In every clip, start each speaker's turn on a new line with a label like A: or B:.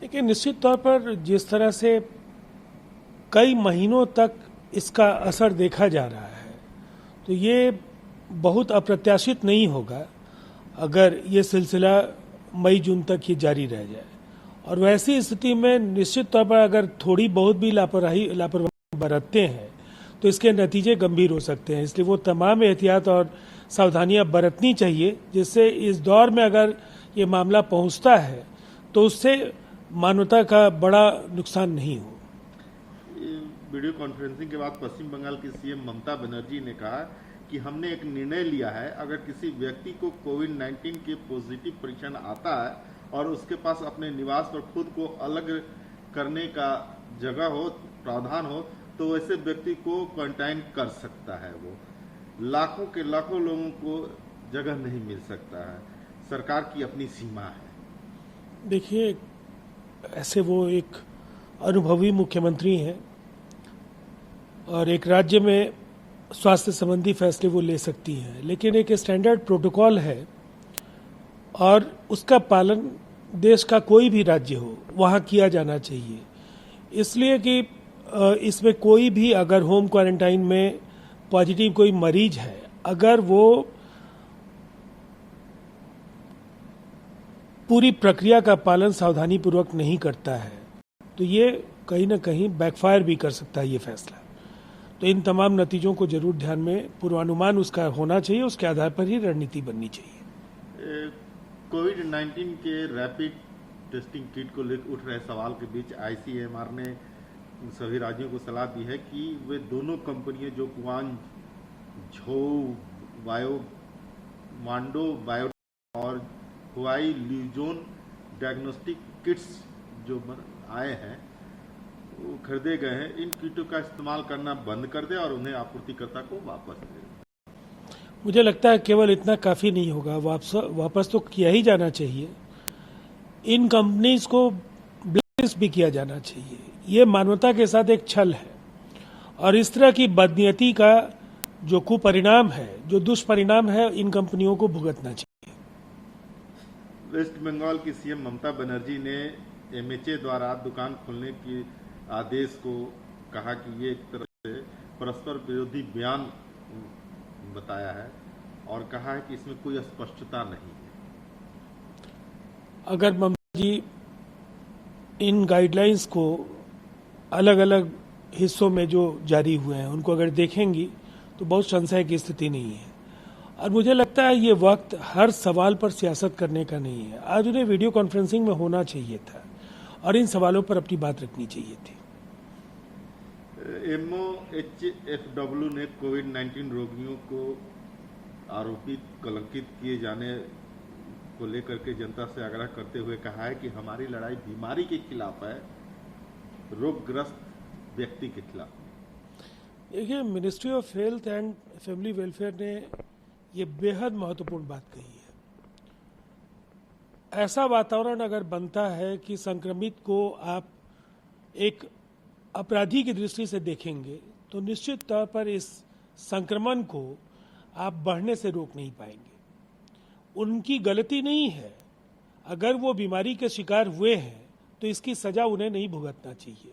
A: देखिए, निश्चित तौर पर जिस तरह से कई महीनों तक इसका असर देखा जा रहा है, तो ये बहुत अप्रत्याशित नहीं होगा अगर ये सिलसिला मई जून तक ही जारी रह जाए। और वैसी स्थिति में निश्चित तौर पर अगर थोड़ी बहुत भी लापरवाही बरतते हैं तो इसके नतीजे गंभीर हो सकते हैं। इसलिए वो तमाम एहतियात और सावधानियां बरतनी चाहिए, जिससे इस दौर में अगर ये मामला पहुंचता है तो उससे मानवता का बड़ा नुकसान नहीं हो।
B: वीडियो कॉन्फ्रेंसिंग के बाद पश्चिम बंगाल की सीएम ममता बनर्जी ने कहा कि हमने एक निर्णय लिया है, अगर किसी व्यक्ति को कोविड-19 के पॉजिटिव परीक्षण आता है और उसके पास अपने निवास पर खुद को अलग करने का जगह हो, प्रावधान हो, तो वैसे व्यक्ति को क्वारंटाइन कर सकता है। वो लाखों के लाखों लोगों को जगह नहीं मिल सकता है। सरकार की अपनी सीमा है।
A: देखिए, ऐसे वो एक अनुभवी मुख्यमंत्री हैं और एक राज्य में स्वास्थ्य संबंधी फैसले वो ले सकती हैं, लेकिन एक स्टैंडर्ड प्रोटोकॉल है और उसका पालन देश का कोई भी राज्य हो वहाँ किया जाना चाहिए। इसलिए कि इसमें कोई भी अगर होम क्वारंटाइन में पॉजिटिव कोई मरीज है, अगर वो पूरी प्रक्रिया का पालन सावधानी पूर्वक नहीं करता है तो ये कहीं ना कहीं बैकफायर भी कर सकता है ये फैसला। तो इन तमाम नतीजों को जरूर ध्यान में पूर्वानुमान उसका होना चाहिए, उसके आधार पर ही रणनीति बननी चाहिए।
B: कोविड-19 के रैपिड टेस्टिंग किट को लेकर उठ रहे सवाल के बीच आईसीएमआर ने सभी राज्यों को सलाह दी है कि वे दोनों कंपनियां जो मांडो बायो और हुआई ल्यूजोन डायग्नोस्टिक किट्स जो आए हैं वो खरीदे गए हैं, इन किटों का इस्तेमाल करना बंद कर दे और उन्हें आपूर्तिकर्ता को वापस दे।
A: मुझे लगता है केवल इतना काफी नहीं होगा, वापस तो किया ही जाना चाहिए। इन कंपनीज को ब्लैकलिस्ट भी किया जाना चाहिए। ये मानवता के साथ एक छल है और इस तरह की बदनीयती का जो कुपरिणाम है, जो दुष्परिणाम है, इन कंपनियों को भुगतना चाहिए।
B: वेस्ट बंगाल की सीएम ममता बनर्जी ने एमएचए द्वारा दुकान खोलने के आदेश को कहा कि ये एक तरह से परस्पर विरोधी बयान बताया है और कहा है कि इसमें कोई स्पष्टता नहीं है।
A: अगर ममता जी इन गाइडलाइंस को अलग अलग हिस्सों में जो जारी हुए हैं उनको अगर देखेंगी तो बहुत संशय की स्थिति नहीं है। और मुझे लगता है ये वक्त हर सवाल पर सियासत करने का नहीं है। आज उन्हें वीडियो कॉन्फ्रेंसिंग में होना चाहिए था और इन सवालों पर अपनी बात रखनी चाहिए थी।
B: MOHFW ने कोविड-19 रोगियों को आरोपित कलंकित किए जाने को लेकर के जनता से आग्रह करते हुए कहा है कि हमारी लड़ाई बीमारी के खिलाफ है, रोगग्रस्त व्यक्ति के खिलाफ।
A: देखिए, ministry of health and family welfare ने ये बेहद महत्वपूर्ण बात कही है। ऐसा वातावरण अगर बनता है कि संक्रमित को आप एक अपराधी की दृष्टि से देखेंगे तो निश्चित तौर पर इस संक्रमण को आप बढ़ने से रोक नहीं पाएंगे। उनकी गलती नहीं है, अगर वो बीमारी के शिकार हुए हैं तो इसकी सजा उन्हें नहीं भुगतना चाहिए।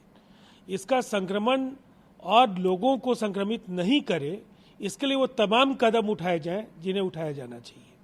A: इसका संक्रमण और लोगों को संक्रमित नहीं करे, इसके लिए वो तमाम कदम उठाए जाएं जिन्हें उठाया जाना चाहिए।